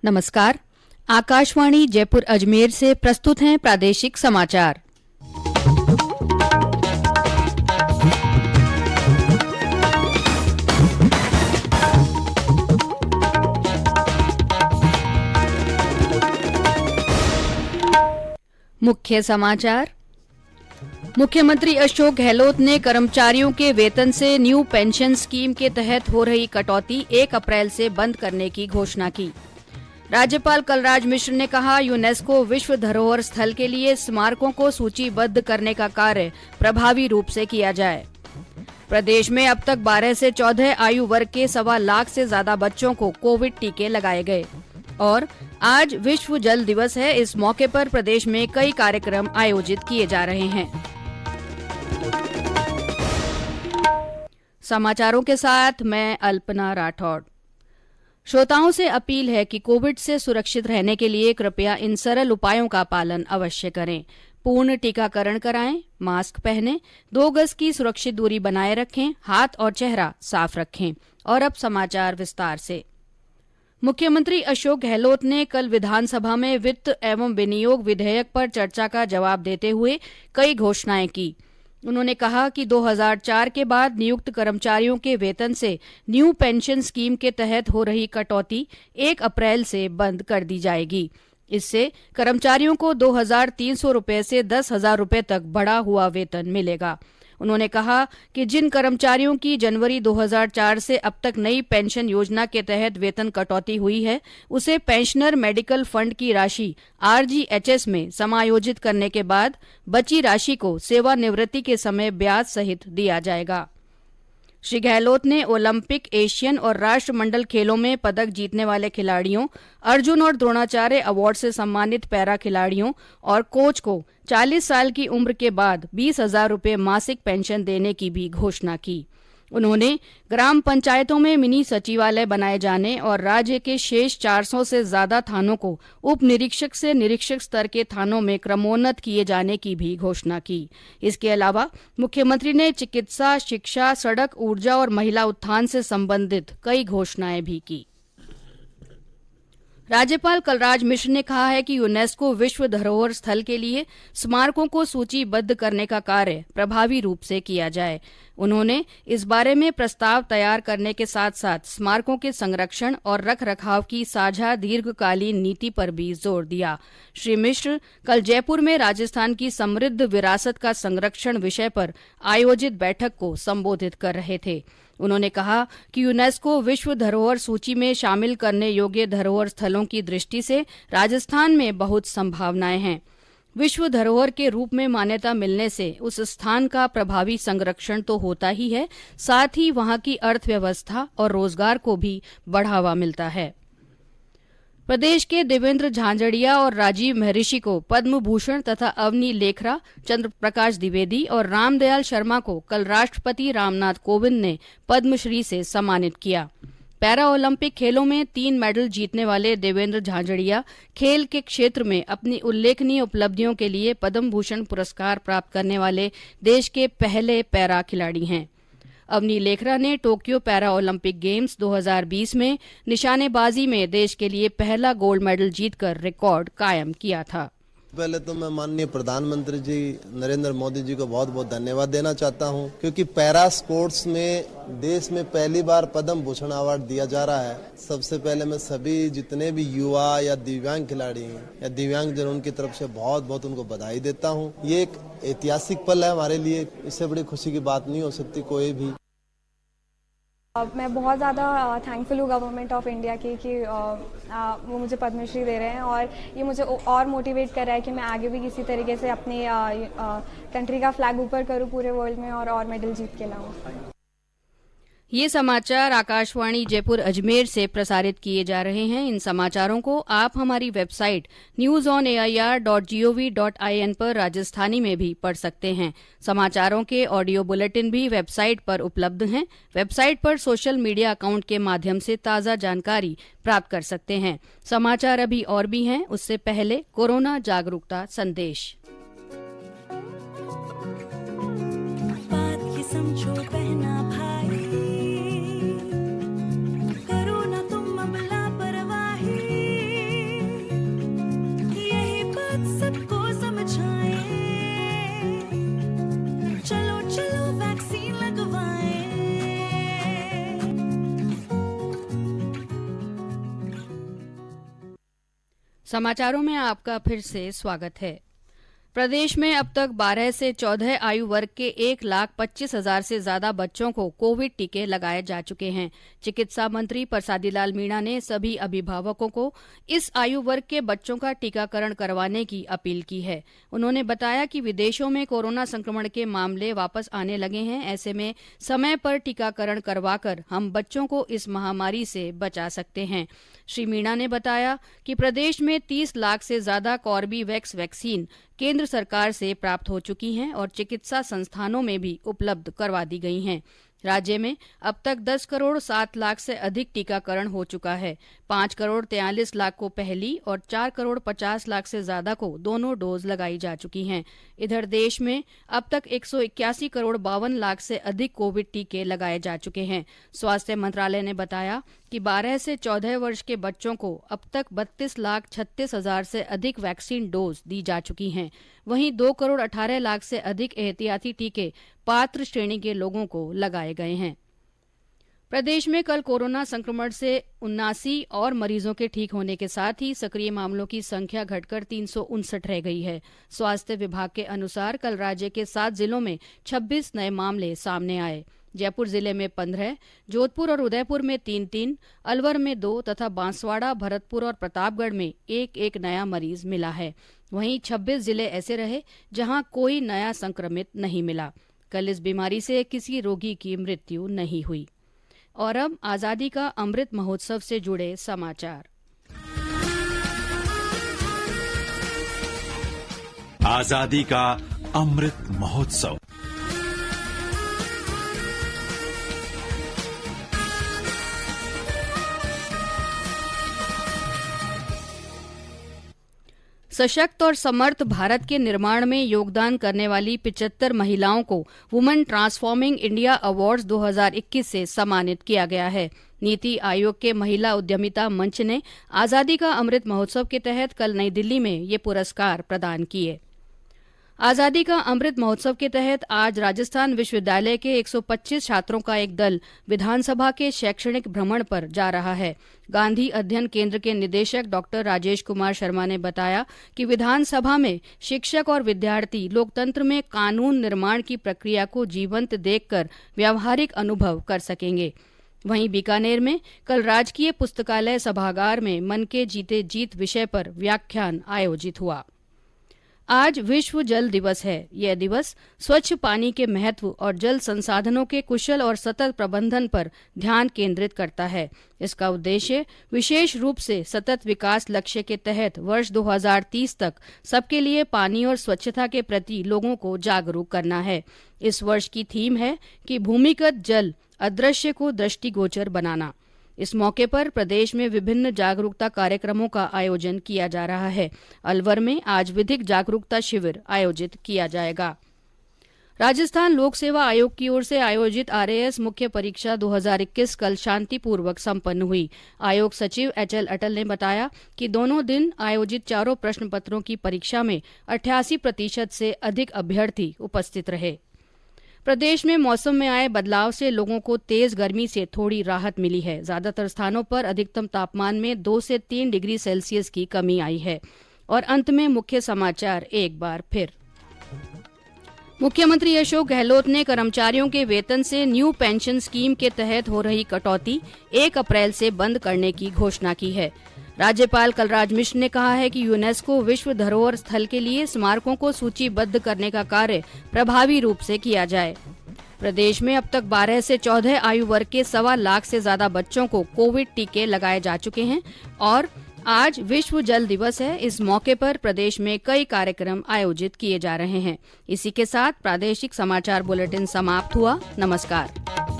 नमस्कार। आकाशवाणी जयपुर अजमेर से प्रस्तुत हैं प्रादेशिक समाचार। मुख्य समाचार। मुख्यमंत्री अशोक गहलोत ने कर्मचारियों के वेतन से न्यू पेंशन स्कीम के तहत हो रही कटौती 1 अप्रैल से बंद करने की घोषणा की। राज्यपाल कलराज मिश्र ने कहा, यूनेस्को विश्व धरोहर स्थल के लिए स्मारकों को सूचीबद्ध करने का कार्य प्रभावी रूप से किया जाए। प्रदेश में अब तक 12 से 14 आयु वर्ग के 1.25 लाख से ज्यादा बच्चों को कोविड टीके लगाए गए। और आज विश्व जल दिवस है। इस मौके पर प्रदेश में कई कार्यक्रम आयोजित किए जा रहे हैं। समाचारों के साथ मैं अल्पना राठौड़। श्रोताओं से अपील है कि कोविड से सुरक्षित रहने के लिए कृपया इन सरल उपायों का पालन अवश्य करें। पूर्ण टीकाकरण कराएं, मास्क पहनें, 2 गज की सुरक्षित दूरी बनाए रखें, हाथ और चेहरा साफ रखें। और अब समाचार विस्तार से। मुख्यमंत्री अशोक गहलोत ने कल विधानसभा में वित्त एवं विनियोग विधेयक पर चर्चा का जवाब देते हुए कई घोषणाएं की। उन्होंने कहा कि 2004 के बाद नियुक्त कर्मचारियों के वेतन से न्यू पेंशन स्कीम के तहत हो रही कटौती 1 अप्रैल से बंद कर दी जाएगी। इससे कर्मचारियों को 2,300 रुपये से 10,000 रुपये तक बढ़ा हुआ वेतन मिलेगा। उन्होंने कहा कि जिन कर्मचारियों की जनवरी 2004 से अब तक नई पेंशन योजना के तहत वेतन कटौती हुई है, उसे पेंशनर मेडिकल फंड की राशि RGHS में समायोजित करने के बाद बची राशि को सेवानिवृत्ति के समय ब्याज सहित दिया जाएगा। श्री गहलोत ने ओलंपिक, एशियन और राष्ट्रमंडल खेलों में पदक जीतने वाले खिलाड़ियों, अर्जुन और द्रोणाचार्य अवार्ड से सम्मानित पैरा खिलाड़ियों और कोच को 40 साल की उम्र के बाद 20,000 रुपये मासिक पेंशन देने की भी घोषणा की। उन्होंने ग्राम पंचायतों में मिनी सचिवालय बनाए जाने और राज्य के शेष 400 से ज्यादा थानों को उप निरीक्षक से निरीक्षक स्तर के थानों में क्रमोन्नत किए जाने की भी घोषणा की। इसके अलावा मुख्यमंत्री ने चिकित्सा, शिक्षा, सड़क, ऊर्जा और महिला उत्थान से संबंधित कई घोषणाएं भी की। राज्यपाल कलराज मिश्र ने कहा है कि यूनेस्को विश्व धरोहर स्थल के लिए स्मारकों को सूचीबद्ध करने का कार्य प्रभावी रूप से किया जाए। उन्होंने इस बारे में प्रस्ताव तैयार करने के साथ साथ स्मारकों के संरक्षण और रखरखाव की साझा दीर्घकालीन नीति पर भी जोर दिया। श्री मिश्र कल जयपुर में राजस्थान की समृद्ध विरासत का संरक्षण विषय पर आयोजित बैठक को संबोधित कर रहे थे। उन्होंने कहा कि यूनेस्को विश्व धरोहर सूची में शामिल करने योग्य धरोहर स्थलों की दृष्टि से राजस्थान में बहुत संभावनाएं हैं। विश्व धरोहर के रूप में मान्यता मिलने से उस स्थान का प्रभावी संरक्षण तो होता ही है, साथ ही वहां की अर्थव्यवस्था और रोजगार को भी बढ़ावा मिलता है। प्रदेश के देवेंद्र झांझड़िया और राजीव महर्षि को पद्म भूषण तथा अवनी लेखरा, चंद्र प्रकाश द्विवेदी और रामदयाल शर्मा को कल राष्ट्रपति रामनाथ कोविंद ने पद्मश्री से सम्मानित किया। पैरा ओलंपिक खेलों में 3 मेडल जीतने वाले देवेंद्र झांझड़िया खेल के क्षेत्र में अपनी उल्लेखनीय उपलब्धियों के लिए पद्म भूषण पुरस्कार प्राप्त करने वाले देश के पहले पैरा खिलाड़ी हैं। अवनी लेखरा ने टोक्यो पैरा ओलंपिक गेम्स 2020 में निशानेबाजी में देश के लिए पहला गोल्ड मेडल जीतकर रिकॉर्ड कायम किया था। पहले तो मैं माननीय प्रधानमंत्री जी नरेंद्र मोदी जी को बहुत बहुत धन्यवाद देना चाहता हूं, क्योंकि पैरा स्पोर्ट्स में देश में पहली बार पद्म भूषण अवार्ड दिया जा रहा है। सबसे पहले मैं सभी जितने भी युवा या दिव्यांग खिलाड़ी हैं या दिव्यांग जन, उनकी तरफ से बहुत बहुत उनको बधाई देता हूं। ये एक ऐतिहासिक पल है हमारे लिए, इससे बड़ी खुशी की बात नहीं हो सकती कोई भी। मैं बहुत ज़्यादा थैंकफुल हूँ गवर्नमेंट ऑफ इंडिया की कि वो मुझे पद्मश्री दे रहे हैं और ये मुझे और मोटिवेट कर रहा है कि मैं आगे भी किसी तरीके से अपनी कंट्री का फ्लैग ऊपर करूँ पूरे वर्ल्ड में और मेडल जीत के लाऊँ। ये समाचार आकाशवाणी जयपुर अजमेर से प्रसारित किए जा रहे हैं। इन समाचारों को आप हमारी वेबसाइट newsonair.gov.in पर राजस्थानी में भी पढ़ सकते हैं। समाचारों के ऑडियो बुलेटिन भी वेबसाइट पर उपलब्ध हैं। वेबसाइट पर सोशल मीडिया अकाउंट के माध्यम से ताज़ा जानकारी प्राप्त कर सकते हैं। समाचार अभी और भी हैं, उससे पहले कोरोना जागरूकता संदेश। समाचारों में आपका फिर से स्वागत है। प्रदेश में अब तक 12 से 14 आयु वर्ग के 1,25,000 से ज्यादा बच्चों को कोविड टीके लगाए जा चुके हैं। चिकित्सा मंत्री परसादीलाल मीणा ने सभी अभिभावकों को इस आयु वर्ग के बच्चों का टीकाकरण करवाने की अपील की है। उन्होंने बताया कि विदेशों में कोरोना संक्रमण के मामले वापस आने लगे हैं। ऐसे में समय पर टीकाकरण करवाकर हम बच्चों को इस महामारी से बचा सकते हैं। श्री मीणा ने बताया कि प्रदेश में 30 लाख से ज्यादा कॉर्बीवैक्स वैक्सीन केंद्र सरकार से प्राप्त हो चुकी हैं और चिकित्सा संस्थानों में भी उपलब्ध करवा दी गई हैं। राज्य में अब तक 10 करोड़ 7 लाख से अधिक टीकाकरण हो चुका है। 5 करोड़ 43 लाख को पहली और 4 करोड़ 50 लाख से ज्यादा को दोनों डोज लगाई जा चुकी हैं। इधर देश में अब तक 181 करोड़ 52 लाख से अधिक कोविड टीके लगाए जा चुके हैं। स्वास्थ्य मंत्रालय ने बताया कि 12 से 14 वर्ष के बच्चों को अब तक 32,36,000 से अधिक वैक्सीन डोज दी जा चुकी हैं। वहीं 2 करोड़ 18 लाख से अधिक एहतियाती टीके पात्र श्रेणी के लोगों को लगाए गए हैं। प्रदेश में कल कोरोना संक्रमण से 79 और मरीजों के ठीक होने के साथ ही सक्रिय मामलों की संख्या घटकर 359 रह गई है। स्वास्थ्य विभाग के अनुसार कल राज्य के 7 जिलों में 26 नए मामले सामने आए। जयपुर जिले में 15, जोधपुर और उदयपुर में 3-3, अलवर में 2 तथा बांसवाड़ा, भरतपुर और प्रतापगढ़ में 1-1 नया मरीज मिला है। वहीं 26 जिले ऐसे रहे जहां कोई नया संक्रमित नहीं मिला। कल इस बीमारी से किसी रोगी की मृत्यु नहीं हुई। और अब आजादी का अमृत महोत्सव से जुड़े समाचार। आजादी का अमृत महोत्सव। सशक्त और समर्थ भारत के निर्माण में योगदान करने वाली 75 महिलाओं को वुमेन ट्रांसफॉर्मिंग इंडिया अवार्ड्स 2021 से सम्मानित किया गया है। नीति आयोग के महिला उद्यमिता मंच ने आजादी का अमृत महोत्सव के तहत कल नई दिल्ली में ये पुरस्कार प्रदान किए। आजादी का अमृत महोत्सव के तहत आज राजस्थान विश्वविद्यालय के 125 छात्रों का एक दल विधानसभा के शैक्षणिक भ्रमण पर जा रहा है। गांधी अध्ययन केंद्र के निदेशक डॉक्टर राजेश कुमार शर्मा ने बताया कि विधानसभा में शिक्षक और विद्यार्थी लोकतंत्र में कानून निर्माण की प्रक्रिया को जीवंत देखकर व्यावहारिक अनुभव कर सकेंगे। वहीं बीकानेर में कल राजकीय पुस्तकालय सभागार में मन के जीते जीत विषय पर व्याख्यान आयोजित हुआ। आज विश्व जल दिवस है। यह दिवस स्वच्छ पानी के महत्व और जल संसाधनों के कुशल और सतत प्रबंधन पर ध्यान केंद्रित करता है। इसका उद्देश्य विशेष रूप से सतत विकास लक्ष्य के तहत वर्ष 2030 तक सबके लिए पानी और स्वच्छता के प्रति लोगों को जागरूक करना है। इस वर्ष की थीम है कि भूमिगत जल अदृश्य को दृष्टिगोचर बनाना। इस मौके पर प्रदेश में विभिन्न जागरूकता कार्यक्रमों का आयोजन किया जा रहा है। अलवर में आज विधिक जागरूकता शिविर आयोजित किया जाएगा। राजस्थान लोक सेवा आयोग की ओर से आयोजित आरएएस मुख्य परीक्षा 2021 कल शांतिपूर्वक संपन्न हुई। आयोग सचिव एचएल अटल ने बताया कि दोनों दिन आयोजित चारों प्रश्न पत्रों की परीक्षा में 88% से अधिक अभ्यर्थी उपस्थित रहे। प्रदेश में मौसम में आए बदलाव से लोगों को तेज गर्मी से थोड़ी राहत मिली है। ज्यादातर स्थानों पर अधिकतम तापमान में 2 से 3 डिग्री सेल्सियस की कमी आई है। और अंत में मुख्य समाचार एक बार फिर। मुख्यमंत्री अशोक गहलोत ने कर्मचारियों के वेतन से न्यू पेंशन स्कीम के तहत हो रही कटौती 1 अप्रैल से बंद करने की घोषणा की है। राज्यपाल कलराज मिश्र ने कहा है कि यूनेस्को विश्व धरोहर स्थल के लिए स्मारकों को सूचीबद्ध करने का कार्य प्रभावी रूप से किया जाए। प्रदेश में अब तक 12 से 14 आयु वर्ग के 1.25 लाख से ज्यादा बच्चों को कोविड टीके लगाए जा चुके हैं और आज विश्व जल दिवस है। इस मौके पर प्रदेश में कई कार्यक्रम आयोजित किए जा रहे हैं। इसी के साथ प्रादेशिक समाचार बुलेटिन समाप्त हुआ। नमस्कार।